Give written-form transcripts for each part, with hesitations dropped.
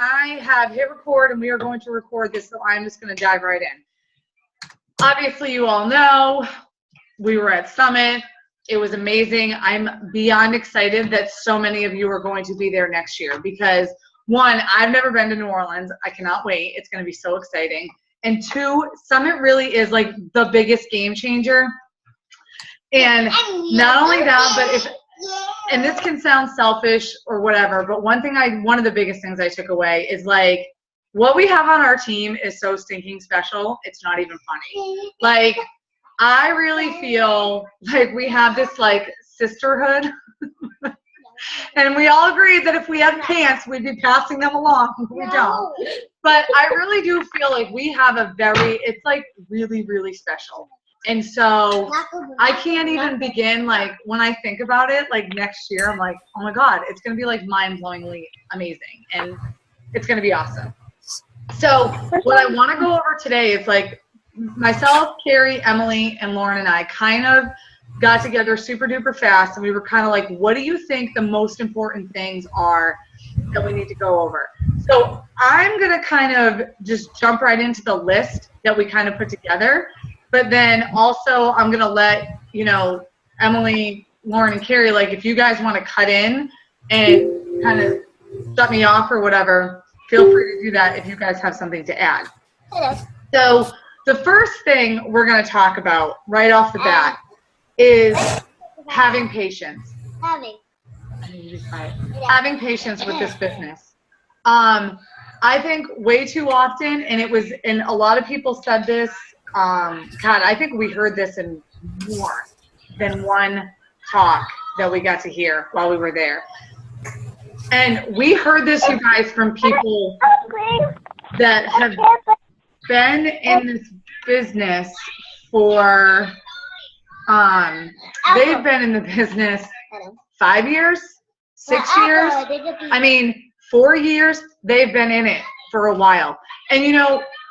I have hit record and we are going to record this, so I'm just going to dive right in. Obviously, you all know we were at Summit. It was amazing. I'm beyond excited that so many of you are going to be there next year because, one, I've never been to New Orleans. I cannot wait. It's going to be so exciting. And two, Summit really is like the biggest game changer. And not only that, but if, and this can sound selfish or whatever, but one of the biggest things I took away is like, what we have on our team is so stinking special. It's not even funny. Like, I really feel like we have this like sisterhood. And we all agree that if we had pants, we'd be passing them along. We don't. But I really do feel like we have it's like really, really special. And so I can't even begin, like, when I think about it, like next year, I'm like, oh my God, it's going to be like mind-blowingly amazing. And it's going to be awesome. So what I want to go over today is like myself, Carrie, Emily, and Lauren and I kind of got together super duper fast. And we were kind of like, what do you think the most important things are that we need to go over? So I'm going to kind of just jump right into the list that we kind of put together. But then also I'm going to let, Emily, Lauren, and Carrie, like if you guys want to cut in and kind of shut me off or whatever, feel free to do that if you guys have something to add. So the first thing we're going to talk about right off the bat is having patience. Having patience with this business. I think way too often, and a lot of people said this, God, I think we heard this in more than one talk that we got to hear while we were there. And we heard this, you guys, from people that have been in this business for, they've been in the business 5 years, 6 years. I mean, 4 years, they've been in it for a while. And,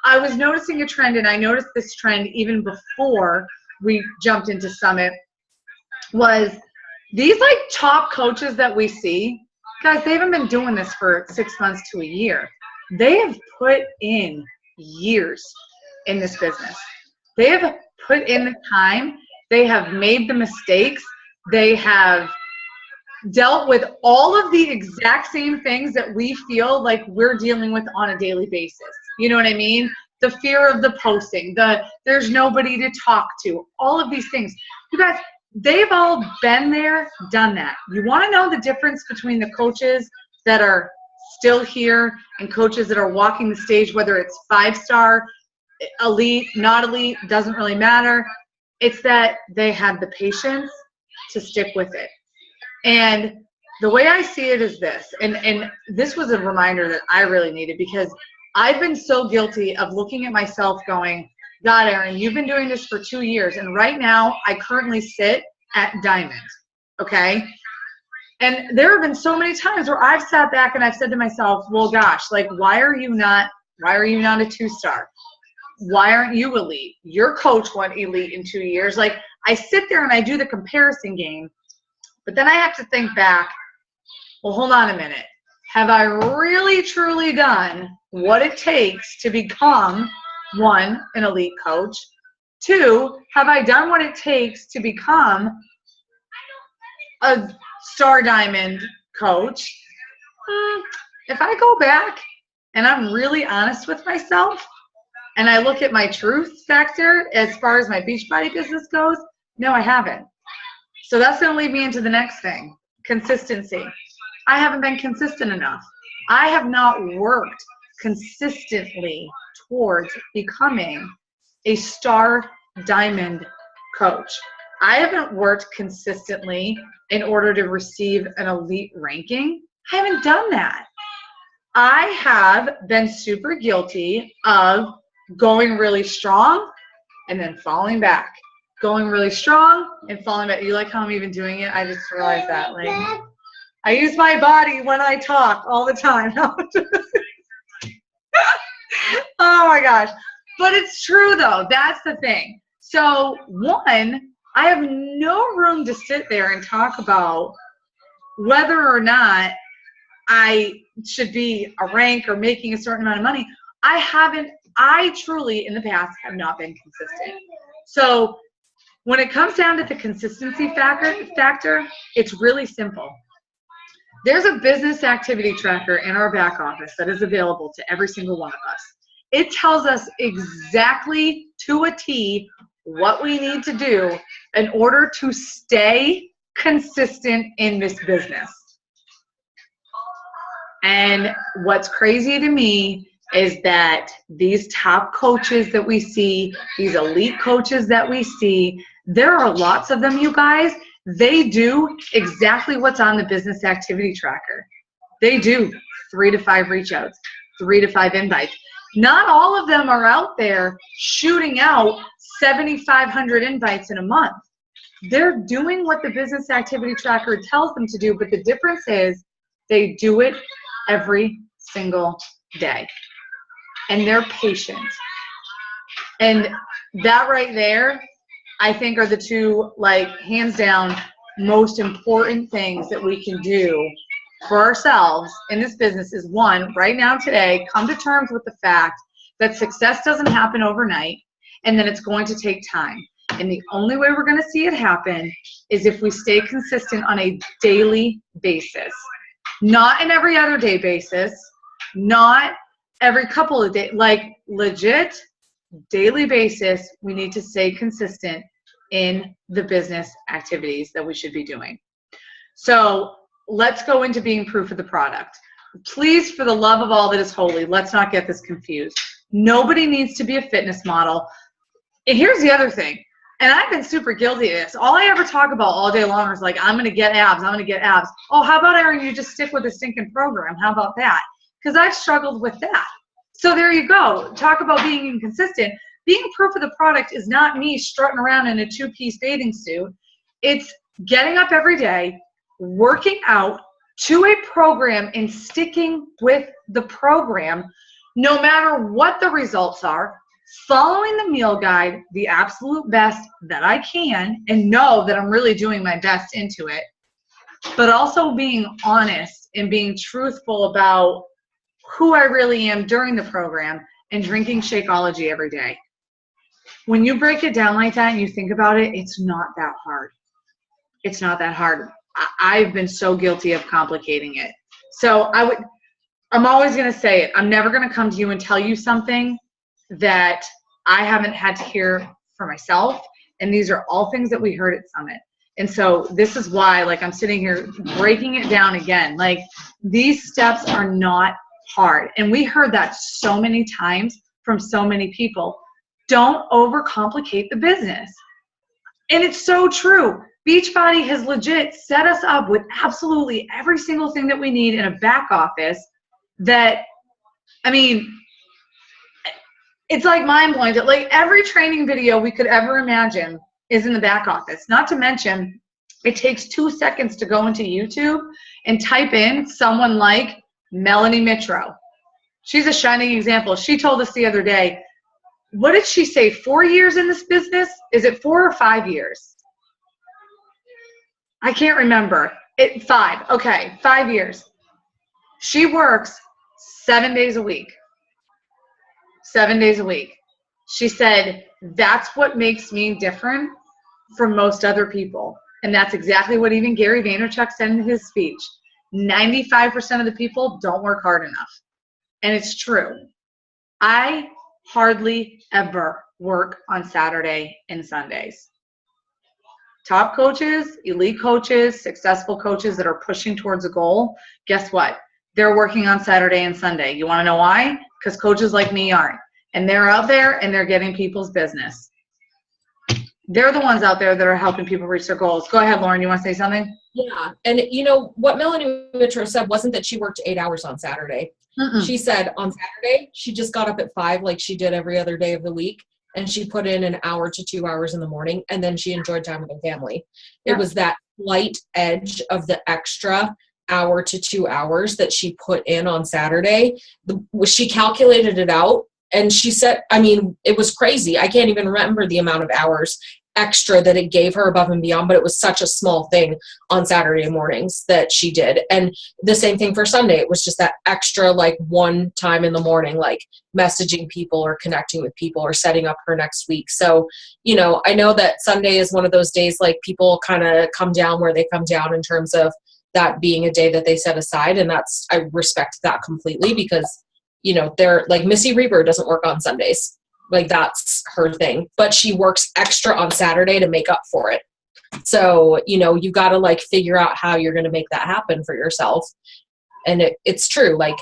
I was noticing a trend, and I noticed this trend even before we jumped into Summit, was these like top coaches that we see, guys, they haven't been doing this for 6 months to a year. They have put in years in this business. They have put in the time. They have made the mistakes. They have dealt with all of the exact same things that we feel like we're dealing with on a daily basis. You know what I mean? The fear of the posting, there's nobody to talk to, all of these things. You guys, they've all been there, done that. You want to know the difference between the coaches that are still here and coaches that are walking the stage, whether it's 5-star, elite, not elite, doesn't really matter. It's that they have the patience to stick with it. And the way I see it is this, and this was a reminder that I really needed, because I've been so guilty of looking at myself going, God, Erin, you've been doing this for 2 years, and right now I currently sit at Diamond, okay? And there have been so many times where I've sat back and I've said to myself, well, gosh, like, why are you not a 2-star? Why aren't you elite? Your coach went elite in 2 years. Like, I sit there and I do the comparison game, but then I have to think back, well, hold on a minute. Have I really, truly done what it takes to become, 1, an elite coach? 2, have I done what it takes to become a Star Diamond coach? If I go back and I'm really honest with myself and I look at my truth factor as far as my Beachbody business goes, no, I haven't. So that's going to lead me into the next thing, consistency. I haven't been consistent enough. I have not worked consistently towards becoming a Star Diamond coach. I haven't worked consistently in order to receive an elite ranking. I haven't done that. I have been super guilty of going really strong and then falling back. Going really strong and falling back. You like how I'm even doing it? I just realized that. Like, I use my body when I talk all the time. Oh my gosh. But it's true though. That's the thing. So 1, I have no room to sit there and talk about whether or not I should be a rank or making a certain amount of money. I truly in the past have not been consistent. So when it comes down to the consistency factor, it's really simple. There's a business activity tracker in our back office that is available to every single one of us. It tells us exactly to a T what we need to do in order to stay consistent in this business. And what's crazy to me is that these top coaches that we see, these elite coaches that we see, there are lots of them, you guys. They do exactly what's on the business activity tracker. They do 3 to 5 reach outs, 3 to 5 invites. Not all of them are out there shooting out 7,500 invites in a month. They're doing what the business activity tracker tells them to do, but the difference is they do it every single day. And they're patient. And that right there, I think are the two, like, hands down, most important things that we can do for ourselves in this business is, one, right now today, come to terms with the fact that success doesn't happen overnight and that it's going to take time. And the only way we're going to see it happen is if we stay consistent on a daily basis. Not an every other day basis, not every couple of days, like legit daily basis, we need to stay consistent in the business activities that we should be doing. So let's go into being proof of the product. Please, for the love of all that is holy, let's not get this confused. Nobody needs to be a fitness model. And here's the other thing, and I've been super guilty of this. All I ever talk about all day long is like, I'm going to get abs, I'm going to get abs. Oh, how about, Erin, you just stick with the stinking program? How about that? Because I've struggled with that. So there you go. Talk about being inconsistent. Being proof of the product is not me strutting around in a 2-piece bathing suit. It's getting up every day, working out to a program and sticking with the program no matter what the results are, following the meal guide the absolute best that I can and know that I'm really doing my best into it, but also being honest and being truthful about who I really am during the program and drinking Shakeology every day. When you break it down like that and you think about it, it's not that hard. It's not that hard. I've been so guilty of complicating it. So I'm always going to say it. I'm never going to come to you and tell you something that I haven't had to hear for myself. And these are all things that we heard at Summit. And so this is why, like, I'm sitting here breaking it down again. Like, these steps are not hard. And we heard that so many times from so many people. Don't overcomplicate the business. And it's so true. Beachbody has legit set us up with absolutely every single thing that we need in a back office that, I mean, it's like mind-blowing that, like, every training video we could ever imagine is in the back office. Not to mention, it takes 2 seconds to go into YouTube and type in someone like Melanie Mitro. She's a shining example. She told us the other day, what did she say, 4 years in this business? Is it 4 or 5 years? I can't remember. 5. Okay, 5 years. She works 7 days a week. 7 days a week. She said, that's what makes me different from most other people. And that's exactly what even Gary Vaynerchuk said in his speech. 95% of the people don't work hard enough. And it's true. I hardly ever work on Saturday and Sundays. Top coaches, elite coaches, successful coaches that are pushing towards a goal, guess what? They're working on Saturday and Sunday. You want to know why? Because coaches like me aren't. And they're out there and they're getting people's business. They're the ones out there that are helping people reach their goals. Go ahead, Lauren. You want to say something? Yeah. And, you know, what Melanie Mitro said wasn't that she worked 8 hours on Saturday. She said on Saturday, she just got up at 5 like she did every other day of the week. And she put in 1 hour to 2 hours in the morning. And then she enjoyed time with her family. Yeah. It was that slight edge of the extra hour to 2 hours that she put in on Saturday. She calculated it out. And she said, I mean, it was crazy. I can't even remember the amount of hours. extra that it gave her above and beyond, but it was such a small thing on Saturday mornings that she did. And the same thing for Sunday. It was just that extra, like, one time in the morning, like messaging people or connecting with people or setting up her next week. So, you know, I know that Sunday is one of those days, like, people kind of come down where they come down in terms of that being a day that they set aside. And I respect that completely, because, you know, they're like, Missy Reber doesn't work on Sundays. Like, that's her thing, but she works extra on Saturday to make up for it. So, you know, you got to, like, figure out how you're going to make that happen for yourself. And it's true. Like,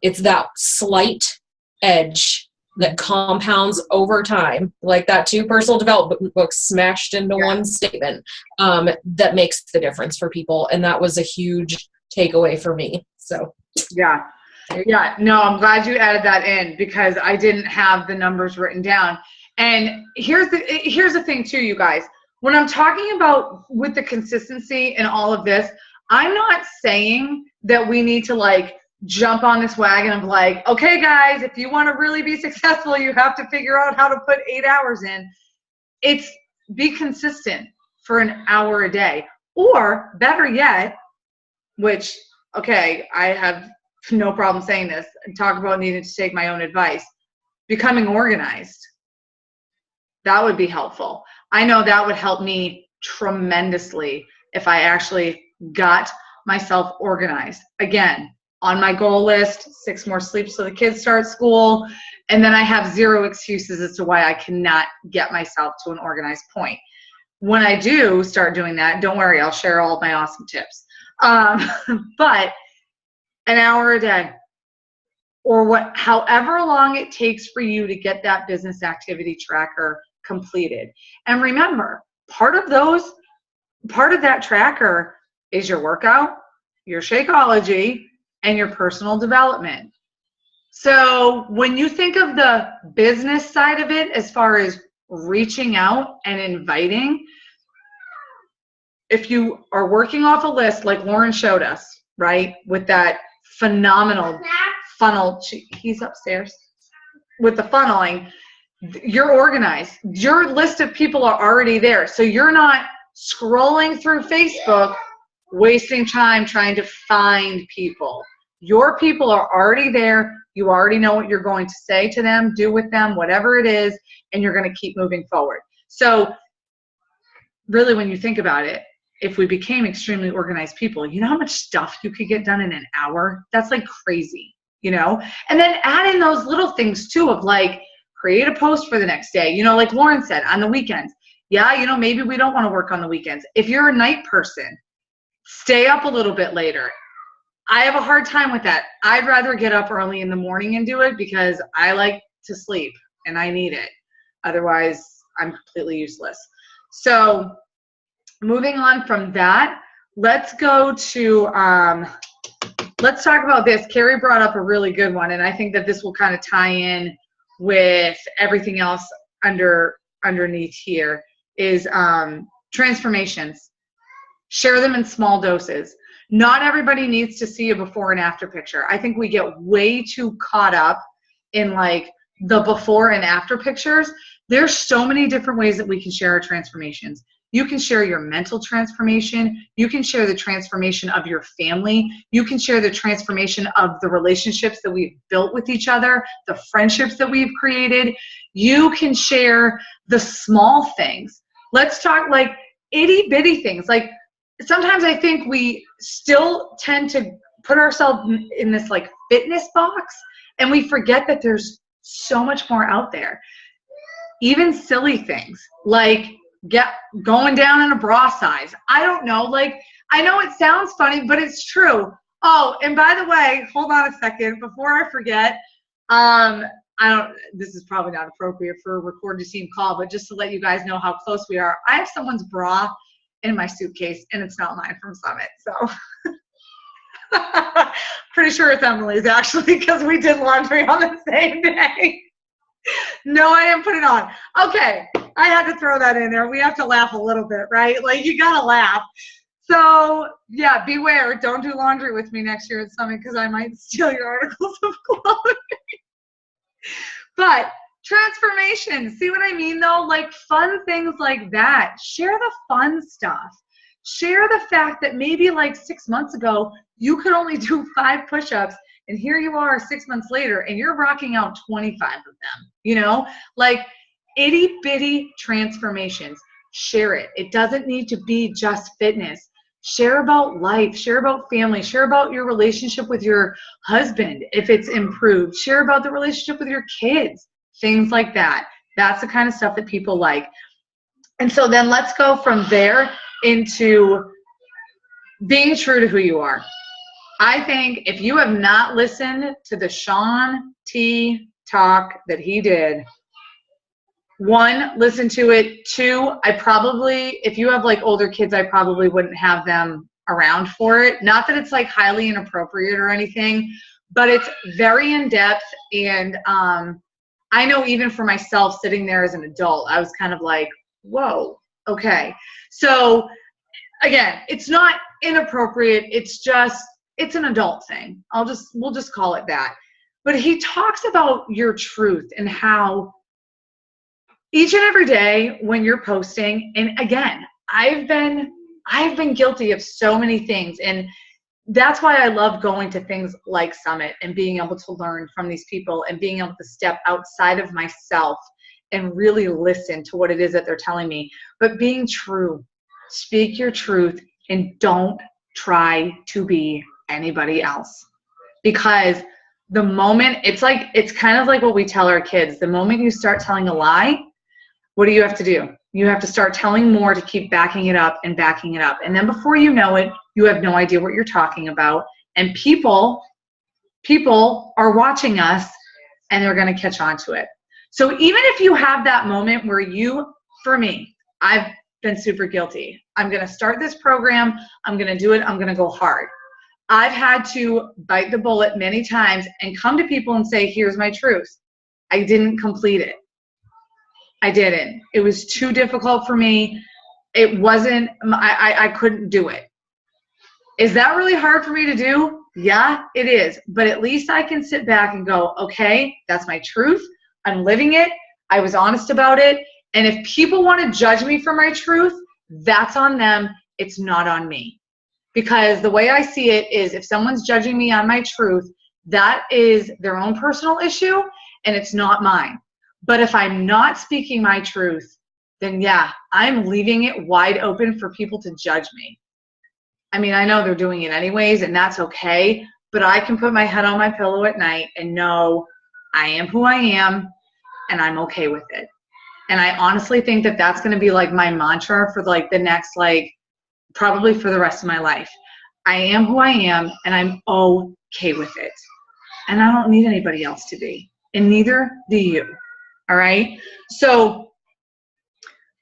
it's that slight edge that compounds over time, like that 2 personal development books smashed into one statement, that makes the difference for people. And that was a huge takeaway for me. So, yeah. Yeah, no, I'm glad you added that in, because I didn't have the numbers written down. And here's the thing too, you guys. When I'm talking about with the consistency and all of this, I'm not saying that we need to, like, jump on this wagon of, like, okay, guys, if you want to really be successful, you have to figure out how to put 8 hours in. It's be consistent for an hour a day. Or better yet, which, okay, I have no problem saying this, and talk about needing to take my own advice, becoming organized. That would be helpful. I know that would help me tremendously if I actually got myself organized. Again, on my goal list, 6 more sleeps so the kids start school, and then I have 0 excuses as to why I cannot get myself to an organized point. When I do start doing that, don't worry, I'll share all of my awesome tips. But an hour a day, or however long it takes for you to get that business activity tracker completed. And remember, part of that tracker is your workout, your Shakeology, and your personal development. So when you think of the business side of it, as far as reaching out and inviting, if you are working off a list like Lauren showed us, right, with that phenomenal funnel, he's upstairs, with the funneling, you're organized. Your list of people are already there. So you're not scrolling through Facebook, wasting time trying to find people. Your people are already there. You already know what you're going to say to them, do with them, whatever it is, and you're going to keep moving forward. So really, when you think about it, if we became extremely organized people, you know how much stuff you could get done in an hour? That's like crazy, you know? And then add in those little things too of, like, create a post for the next day. You know, like Lauren said, on the weekends. Yeah, you know, maybe we don't want to work on the weekends. If you're a night person, stay up a little bit later. I have a hard time with that. I'd rather get up early in the morning and do it, because I like to sleep and I need it. Otherwise, I'm completely useless. So moving on from that, let's go to, let's talk about this. Carrie brought up a really good one, and I think that this will kind of tie in with everything else underneath here, is transformations. Share them in small doses. Not everybody needs to see a before and after picture. I think we get way too caught up in, like, the before and after pictures. There's so many different ways that we can share our transformations. You can share your mental transformation. You can share the transformation of your family. You can share the transformation of the relationships that we've built with each other, the friendships that we've created. You can share the small things. Let's talk, like, itty bitty things. Like, sometimes I think we still tend to put ourselves in this, like, fitness box, and we forget that there's so much more out there. Even silly things like going down in a bra size. I don't know. Like, I know it sounds funny, but it's true. Oh, and by the way, hold on a second before I forget. This is probably not appropriate for a recorded team call, but just to let you guys know how close we are, I have someone's bra in my suitcase, and it's not mine from Summit. So pretty sure it's Emily's, actually, because we did laundry on the same day. No, I didn't put it on. Okay, I had to throw that in there. We have to laugh a little bit, right? Like, you gotta laugh. So yeah, beware. Don't do laundry with me next year at Summit, because I might steal your articles of clothing. But Transformation. See what I mean though? Like fun things like that. Share the fun stuff. Share the fact that maybe like 6 months ago, you could only do 5 push-ups and here you are 6 months later and you're rocking out 25 of them, you know, like itty bitty transformations. Share it. It doesn't need to be just fitness. Share about life, share about family, share about your relationship with your husband if it's improved, share about the relationship with your kids, things like that. That's the kind of stuff that people like. And so then let's go from there into being true to who you are. I think if you have not listened to the Shaun T talk that he did, 1, listen to it. 2, I probably, if you have like older kids, I probably wouldn't have them around for it. Not that it's like highly inappropriate or anything, but it's very in depth. And I know even for myself sitting there as an adult, I was kind of like, whoa, okay. So again, it's not inappropriate. It's an adult thing. We'll just call it that. But he talks about your truth and how each and every day when you're posting, and again, I've been guilty of so many things, and that's why I love going to things like Summit and being able to learn from these people and being able to step outside of myself and really listen to what it is that they're telling me. But being true, speak your truth, and don't try to be anybody else. Because the moment, it's kind of like what we tell our kids, the moment you start telling a lie, what do you have to do? You have to start telling more to keep backing it up and backing it up. And then before you know it, you have no idea what you're talking about. And people are watching us and they're going to catch on to it. So even if you have that moment where for me, I've been super guilty. I'm going to start this program. I'm going to do it. I'm going to go hard. I've had to bite the bullet many times and come to people and say, here's my truth. I didn't complete it. I didn't. It was too difficult for me. It wasn't, I couldn't do it. Is that really hard for me to do? Yeah, it is. But at least I can sit back and go, okay, that's my truth. I'm living it. I was honest about it. And if people want to judge me for my truth, that's on them. It's not on me. Because the way I see it is if someone's judging me on my truth, that is their own personal issue and it's not mine. But if I'm not speaking my truth, then yeah, I'm leaving it wide open for people to judge me. I mean, I know they're doing it anyways, and that's okay, but I can put my head on my pillow at night and know I am who I am, and I'm okay with it. And I honestly think that that's going to be like my mantra for like the next, probably for the rest of my life. I am who I am, and I'm okay with it. And I don't need anybody else to be, and neither do you. All right. So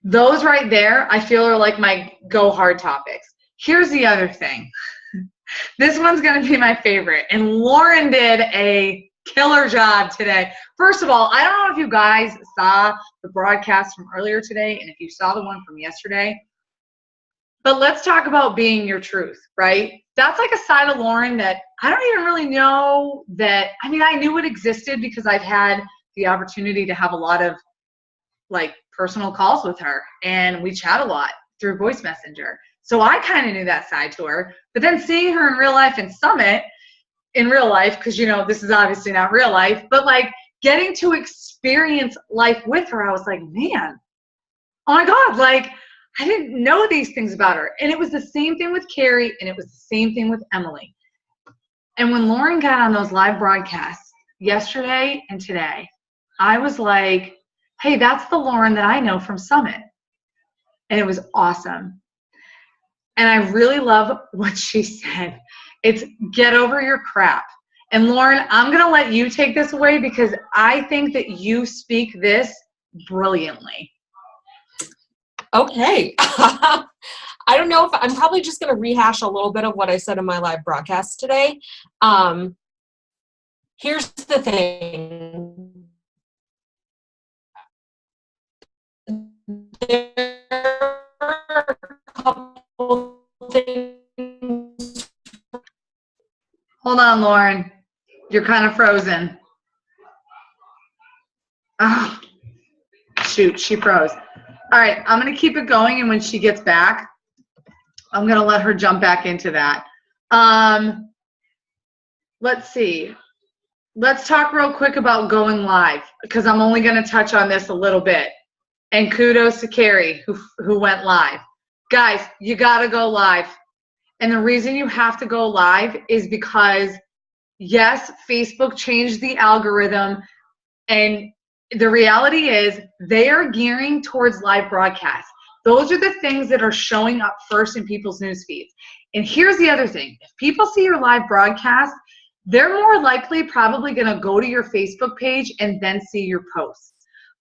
those right there, I feel are like my go hard topics. Here's the other thing. This one's going to be my favorite. And Lauren did a killer job today. First of all, I don't know if you guys saw the broadcast from earlier today and if you saw the one from yesterday, but let's talk about being your truth, right? That's like a side of Lauren that I don't even really know that, I mean, I knew it existed because I've had the opportunity to have a lot of like personal calls with her and we chat a lot through voice messenger. So I kind of knew that side to her, but then seeing her in real life in Summit, in real life, because you know, this is obviously not real life, but like getting to experience life with her, I was like, man, oh my God, like I didn't know these things about her. And it was the same thing with Carrie and it was the same thing with Emily. And when Lauren got on those live broadcasts yesterday and today, I was like, hey, that's the Lauren that I know from Summit. And it was awesome. And I really love what she said. It's get over your crap. And Lauren, I'm going to let you take this away because I think that you speak this brilliantly. Okay. I don't know if I'm probably just going to rehash a little bit of what I said in my live broadcast today. Here's the thing. There are a couple things. Hold on, Lauren. You're kind of frozen. Oh, shoot, she froze. All right, I'm going to keep it going, and when she gets back, I'm going to let her jump back into that. Let's see. Let's talk real quick about going live, because I'm only going to touch on this a little bit. And kudos to Carrie, who went live. Guys, you got to go live. And the reason you have to go live is because, yes, Facebook changed the algorithm, and the reality is they are gearing towards live broadcasts. Those are the things that are showing up first in people's news feeds. And here's the other thing. If people see your live broadcast, they're more likely probably going to go to your Facebook page and then see your posts.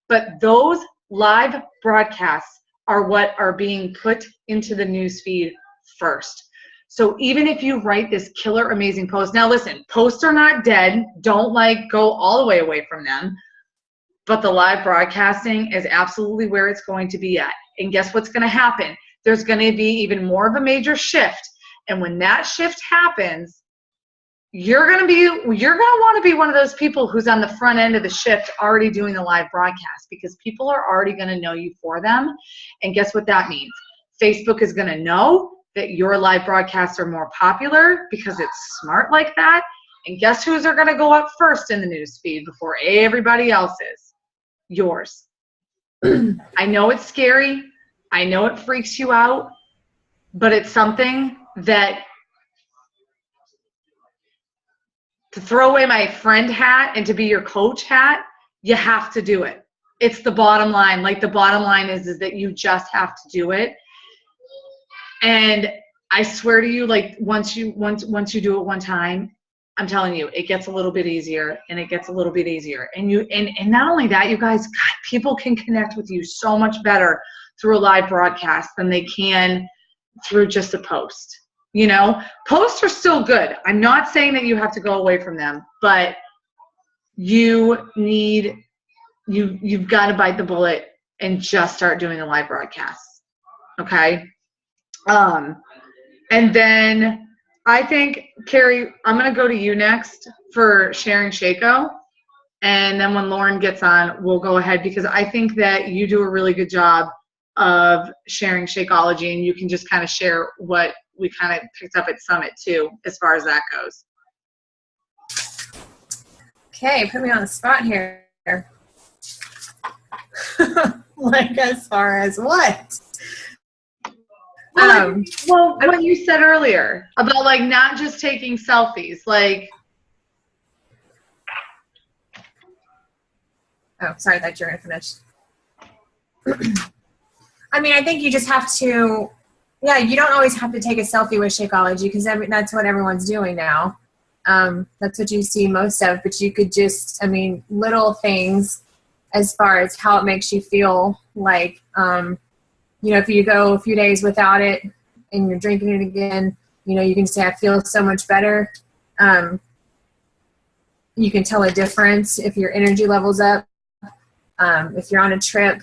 But those live broadcasts are what are being put into the news feed first. So even if you write this killer amazing post, now listen, posts are not dead. Don't go all the way away from them. But the live broadcasting is absolutely where it's going to be at. And guess what's going to happen? There's going to be even more of a major shift. And when that shift happens, you're going to want to be one of those people who's on the front end of the shift already doing the live broadcast, because people are already going to know you for them. And guess what that means? Facebook is going to know that your live broadcasts are more popular because it's smart like that. And guess who's are going to go up first in the news feed before everybody else's? Yours. I know it's scary. I know it freaks you out, but it's something that, to throw away my friend hat and to be your coach hat, you have to do it. It's the bottom line. The bottom line is that you just have to do it. And I swear to you, once you do it one time, I'm telling you, it gets a little bit easier, and it gets a little bit easier. And not only that, you guys, God, people can connect with you so much better through a live broadcast than they can through just a post. Posts are still good. I'm not saying that you have to go away from them, but you've got to bite the bullet and just start doing a live broadcast. Okay. And then I think, Carrie, I'm going to go to you next for sharing Shaco. And then when Lauren gets on, we'll go ahead, because I think that you do a really good job of sharing Shakeology, and you can just kind of share what we kind of picked up at Summit too, as far as that goes. Okay, put me on the spot here. As far as what? Well, what you said earlier about not just taking selfies, Oh, sorry, I thought you were going to finish. I mean, I think you just have to, you don't always have to take a selfie with Shakeology, because that's what everyone's doing now. That's what you see most of, but you could just, little things as far as how it makes you feel, if you go a few days without it and you're drinking it again, you can say, I feel so much better. You can tell a difference if your energy level's up. If you're on a trip,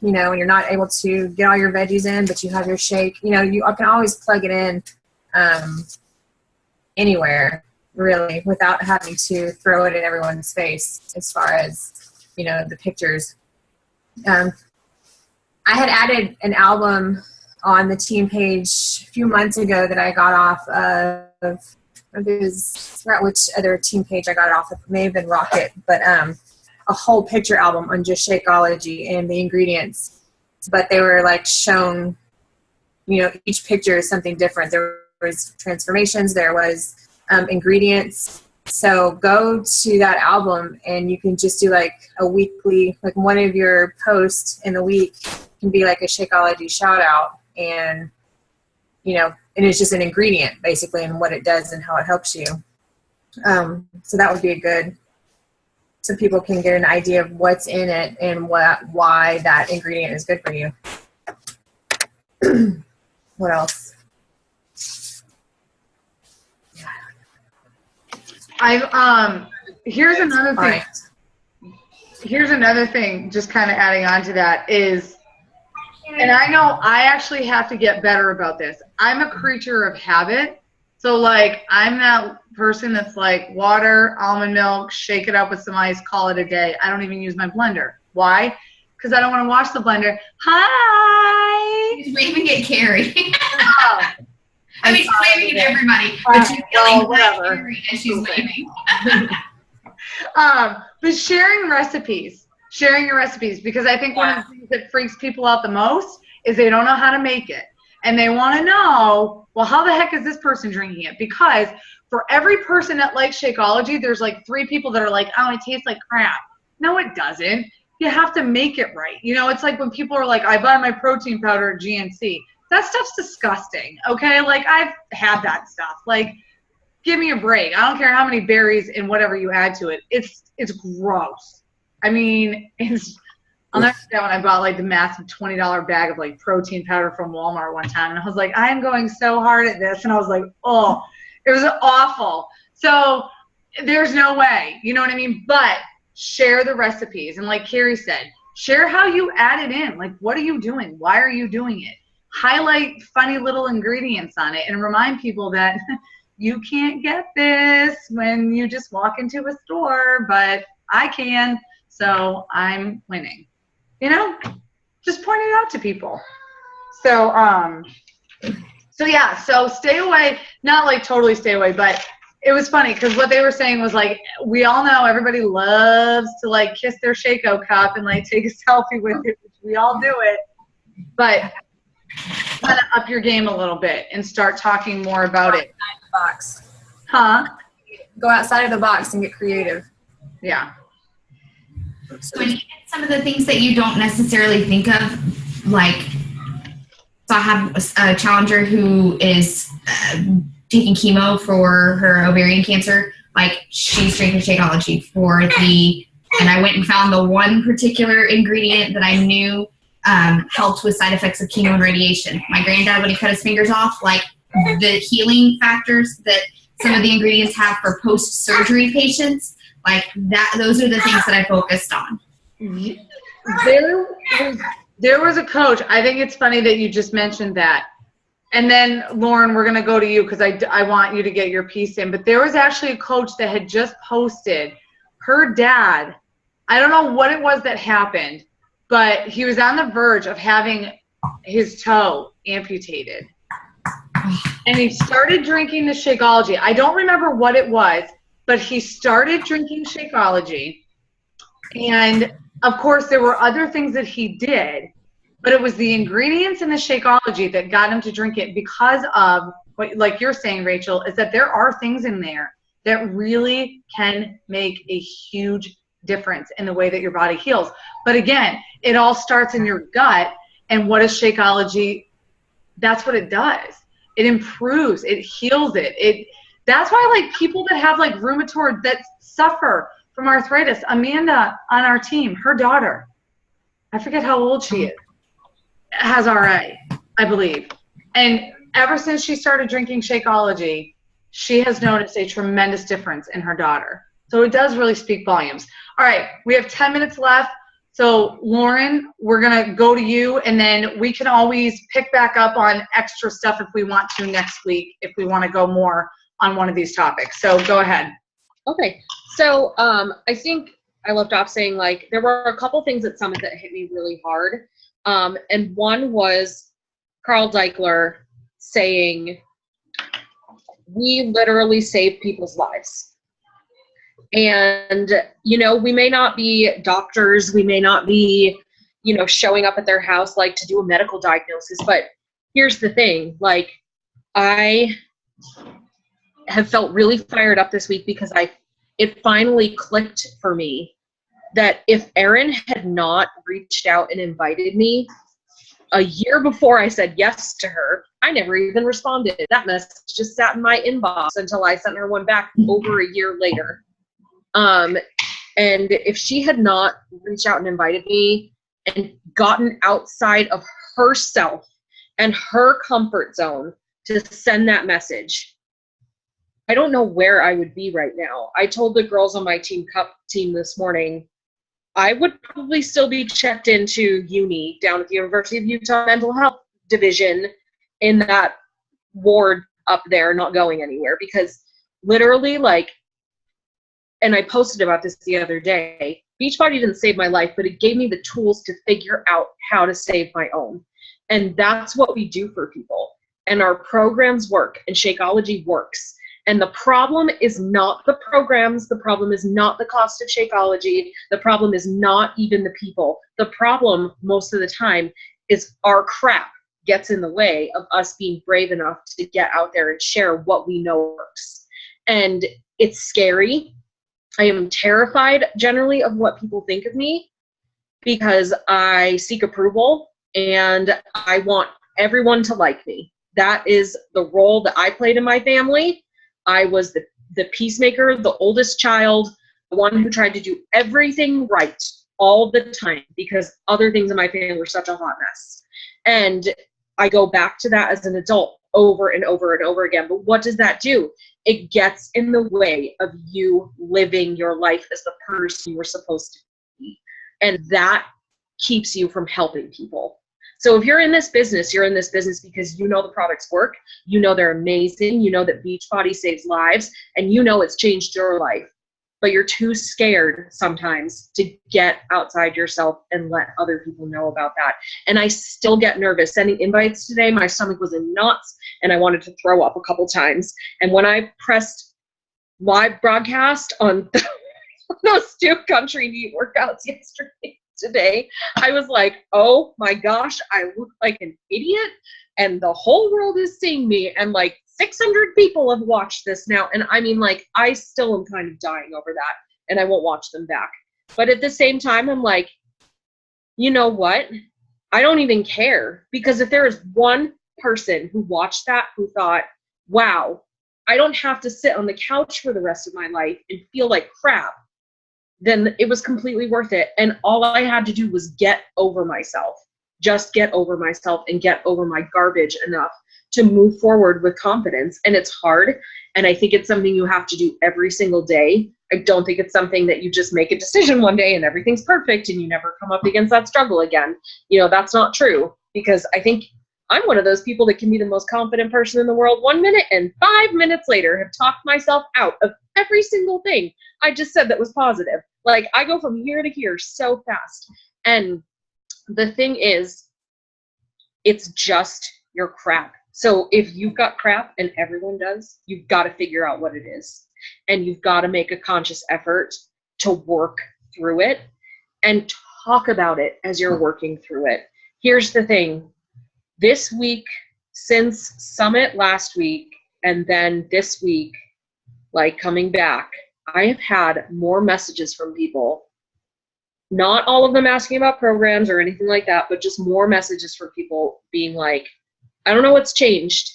and you're not able to get all your veggies in, but you have your shake, you can always plug it in anywhere, really, without having to throw it in everyone's face as far as, the pictures. I had added an album on the team page a few months ago that I got off of, I forgot which other team page I got it off of. It may have been Rocket, but a whole picture album on just Shakeology and the ingredients. But they were shown, each picture is something different. There was transformations, there was ingredients. So go to that album, and you can just do a weekly, one of your posts in the week can be a Shakeology shout out, and and it's just an ingredient basically, and what it does and how it helps you. So that would be a good, so people can get an idea of what's in it and why that ingredient is good for you. What else? Here's another thing. Right. Here's another thing, just kind of adding on to that is, and I know I actually have to get better about this. I'm a creature of habit, So like, I'm that person that's like water, almond milk, shake it up with some ice, call it a day. I don't even use my blender. Why? Because I don't want to wash the blender. Hi. She's waving at Carrie. Oh, I mean, she's waving at everybody, but she's yelling at Carrie as she's waving. But sharing recipes, because I think one of the things that freaks people out the most is they don't know how to make it. And they want to know, well, how the heck is this person drinking it? Because for every person that likes Shakeology, there's like 3 people that are like, oh, it tastes like crap. No, it doesn't. You have to make it right. You know, it's like when people are like, I buy my protein powder at GNC. That stuff's disgusting, okay? Like, I've had that stuff. Like, give me a break. I don't care how many berries and whatever you add to it. It's gross. I mean, I'll never forget when I bought like the massive $20 bag of like protein powder from Walmart one time, and I was like, I am going so hard at this, and I was like, oh, it was awful. So there's no way, you know what I mean? But share the recipes, and like Carrie said, share how you add it in. Like, what are you doing? Why are you doing it? Highlight funny little ingredients on it, and remind people that you can't get this when you just walk into a store, but I can, so I'm winning. You know, just point it out to people. So, so stay away, not like totally stay away, but it was funny because what they were saying was like, we all know everybody loves to like kiss their Shake-O cup and like take a selfie with it, which we all do it, but kind of up your game a little bit and start talking more about it. Box. Huh? Go outside of the box and get creative. Yeah. So when you get some of the things that you don't necessarily think of, like, so I have a challenger who is taking chemo for her ovarian cancer. Like, she's drinking Shakeology and I went and found the one particular ingredient that I knew helped with side effects of chemo and radiation. My granddad, when he cut his fingers off, like, the healing factors that some of the ingredients have for post-surgery patients, like that, those are the things that I focused on. There was a coach. I think it's funny that you just mentioned that. And then, Lauren, we're going to go to you because I want you to get your piece in. But there was actually a coach that had just posted her dad. I don't know what it was that happened, but he was on the verge of having his toe amputated. And he started drinking the Shakeology. I don't remember what it was, but he started drinking Shakeology. And, of course, there were other things that he did, but it was the ingredients in the Shakeology that got him to drink it because of, what, like you're saying, Rachel, is that there are things in there that really can make a huge difference in the way that your body heals. But, again, it all starts in your gut, and what is Shakeology? That's what it does. It improves, it heals it. That's why, like, people that have like rheumatoid that suffer from arthritis, Amanda on our team, her daughter, I forget how old she is, has RA, I believe. And ever since she started drinking Shakeology, she has noticed a tremendous difference in her daughter. So it does really speak volumes. All right, we have 10 minutes left. So, Lauren, we're going to go to you, and then we can always pick back up on extra stuff if we want to next week, if we want to go more on one of these topics. So, go ahead. Okay. So, I think I left off saying, like, there were a couple things at Summit that hit me really hard. And one was Carl Deichler saying, we literally save people's lives. And, you know, we may not be doctors, we may not be, you know, showing up at their house like to do a medical diagnosis, but here's the thing, like, I have felt really fired up this week because it finally clicked for me that if Erin had not reached out and invited me a year before I said yes to her, I never even responded. That message just sat in my inbox until I sent her one back over a year later. And if she had not reached out and invited me and gotten outside of herself and her comfort zone to send that message, I don't know where I would be right now. I told the girls on my team cup team this morning, I would probably still be checked into uni down at the University of Utah Mental Health Division in that ward up there, not going anywhere, because literally, like, and I posted about this the other day, Beachbody didn't save my life, but it gave me the tools to figure out how to save my own. And that's what we do for people. And our programs work, and Shakeology works. And the problem is not the programs. The problem is not the cost of Shakeology. The problem is not even the people. The problem most of the time is our crap gets in the way of us being brave enough to get out there and share what we know works. And it's scary. I am terrified generally of what people think of me, because I seek approval and I want everyone to like me. That is the role that I played in my family. I was the peacemaker, the oldest child, the one who tried to do everything right all the time, because other things in my family were such a hot mess. And I go back to that as an adult over and over and over again. But what does that do? It gets in the way of you living your life as the person you were supposed to be. And that keeps you from helping people. So if you're in this business, you're in this business because you know the products work, you know they're amazing, you know that Beachbody saves lives, and you know it's changed your life. But you're too scared sometimes to get outside yourself and let other people know about that. And I still get nervous. Sending invites today, my stomach was in knots and I wanted to throw up a couple times. And when I pressed live broadcast on those 2 country meet workouts today, I was like, oh my gosh, I look like an idiot and the whole world is seeing me, and like 600 people have watched this now. And I mean, like, I still am kind of dying over that, and I won't watch them back. But at the same time, I'm like, you know what? I don't even care, because if there is one person who watched that who thought, wow, I don't have to sit on the couch for the rest of my life and feel like crap, then it was completely worth it. And all I had to do was get over myself, just get over myself and get over my garbage enough to move forward with confidence. And it's hard. And I think it's something you have to do every single day. I don't think it's something that you just make a decision one day and everything's perfect and you never come up against that struggle again. You know, that's not true, because I think I'm one of those people that can be the most confident person in the world 1 minute and 5 minutes later have talked myself out of every single thing I just said that was positive. Like, I go from here to here so fast. And the thing is, it's just your crap. So if you've got crap, and everyone does, you've got to figure out what it is. And you've got to make a conscious effort to work through it and talk about it as you're working through it. Here's the thing. This week, since Summit last week, and then this week, like coming back, I have had more messages from people, not all of them asking about programs or anything like that, but just more messages from people being like, I don't know what's changed,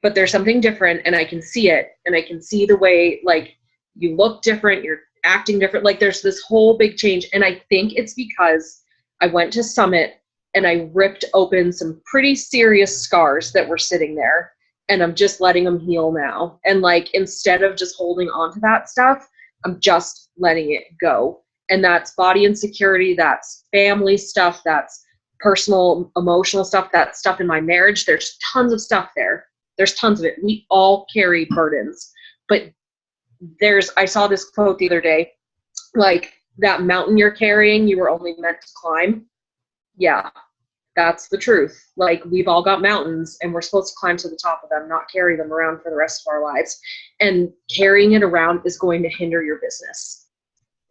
but there's something different, and I can see it, and I can see the way, like, you look different, you're acting different, like there's this whole big change. And I think it's because I went to Summit and I ripped open some pretty serious scars that were sitting there, and I'm just letting them heal now. And like, instead of just holding on to that stuff, I'm just letting it go. And that's body insecurity, that's family stuff, that's personal, emotional stuff, that stuff in my marriage. There's tons of stuff there. There's tons of it. We all carry burdens. But I saw this quote the other day, like, that mountain you're carrying, you were only meant to climb. Yeah, that's the truth. Like, we've all got mountains, and we're supposed to climb to the top of them, not carry them around for the rest of our lives. And carrying it around is going to hinder your business.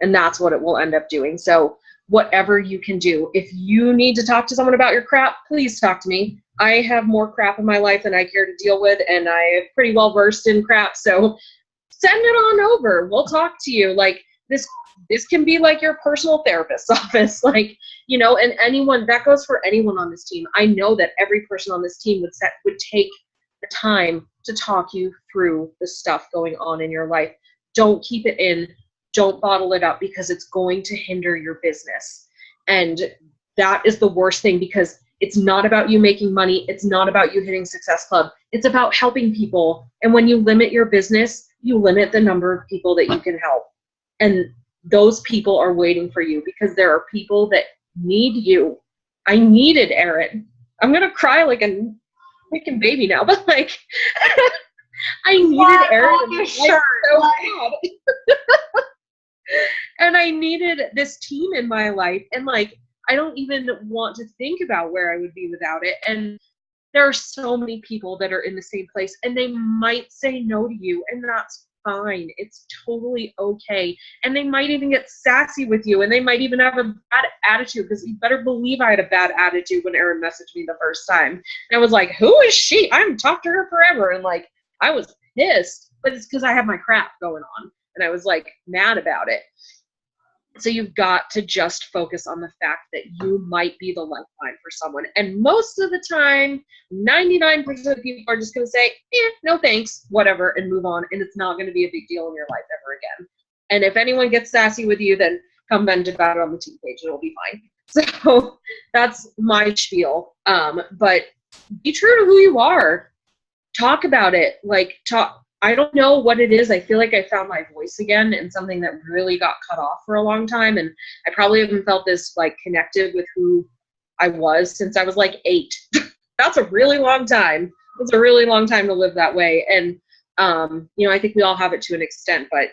And that's what it will end up doing. So whatever you can do, if you need to talk to someone about your crap, please talk to me. I have more crap in my life than I care to deal with, and I am pretty well versed in crap. So send it on over. We'll talk to you. Like, this can be like your personal therapist's office, like, you know, and anyone, that goes for anyone on this team. I know that every person on this team would take the time to talk you through the stuff going on in your life. Don't keep it in. Don't bottle it up, because it's going to hinder your business. And that is the worst thing, because it's not about you making money. It's not about you hitting Success Club. It's about helping people. And when you limit your business, you limit the number of people that you can help. And those people are waiting for you, because there are people that need you. I needed Erin. I'm going to cry like a freaking baby now, but like, I needed Aaron in my life so bad. And I needed this team in my life, and like, I don't even want to think about where I would be without it. And there are so many people that are in the same place, and they might say no to you, and that's fine. It's totally okay. And they might even get sassy with you, and they might even have a bad attitude, because you better believe I had a bad attitude when Erin messaged me the first time. And I was like, who is she? I haven't talked to her forever. And like, I was pissed, but it's because I have my crap going on, and I was like mad about it. So you've got to just focus on the fact that you might be the lifeline for someone. And most of the time, 99% of people are just going to say, no thanks, whatever, and move on. And it's not going to be a big deal in your life ever again. And if anyone gets sassy with you, then come vent about it on the team page. It'll be fine. So that's my spiel. But be true to who you are. Talk about it. I don't know what it is. I feel like I found my voice again, and something that really got cut off for a long time. And I probably haven't felt this like connected with who I was since I was like 8. That's a really long time. It's a really long time to live that way. And, I think we all have it to an extent, but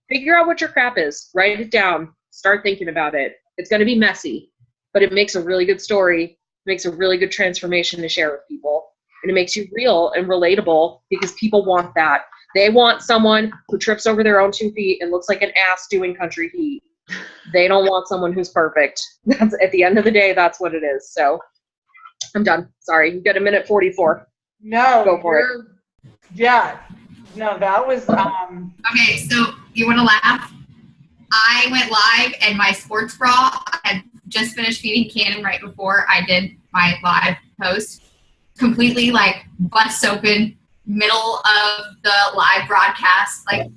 figure out what your crap is, write it down, start thinking about it. It's going to be messy, but it makes a really good story. It makes a really good transformation to share with people. And it makes you real and relatable, because people want that. They want someone who trips over their own 2 feet and looks like an ass doing country heat. They don't want someone who's perfect. That's, at the end of the day, that's what it is. So I'm done. Sorry. You've got 1:44. No. Go for it. Yeah. No, that was. Okay, so you want to laugh? I went live, and my sports bra, I had just finished feeding Cannon right before I did my live post. Completely like busts open, middle of the live broadcast. Like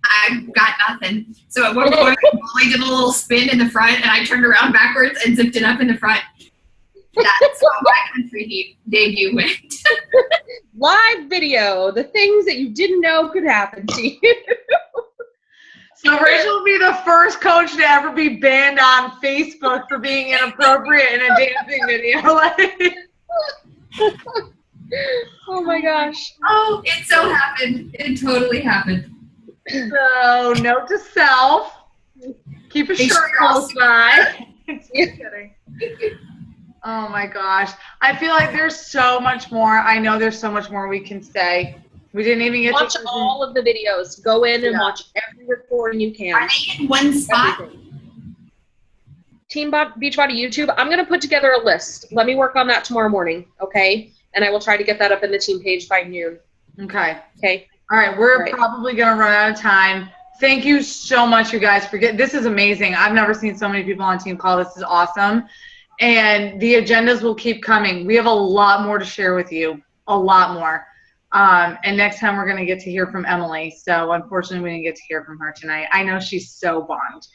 I got nothing. So at one point, I did a little spin in the front, and I turned around backwards and zipped it up in the front. That's how my country debut went. Live video, the things that you didn't know could happen to you. So Rachel will be the first coach to ever be banned on Facebook for being inappropriate in a dancing video. Oh my gosh. Oh, it so happened. It totally happened. So, note to self, keep a shirt close by. Just kidding. Oh my gosh. I feel like there's so much more. I know there's so much more we can say. We didn't even get watch to all of the videos. Go in and watch every recording you can. Are they in one spot? Everything. Team Beachbody YouTube, I'm going to put together a list. Let me work on that tomorrow morning, okay? And I will try to get that up in the team page by noon. Okay. Okay. All right. We're probably going to run out of time. Thank you so much, you guys, for this is amazing. I've never seen so many people on Team Call. This is awesome. And the agendas will keep coming. We have a lot more to share with you, a lot more. And next time we're going to get to hear from Emily. So unfortunately, we didn't get to hear from her tonight. I know she's so bummed.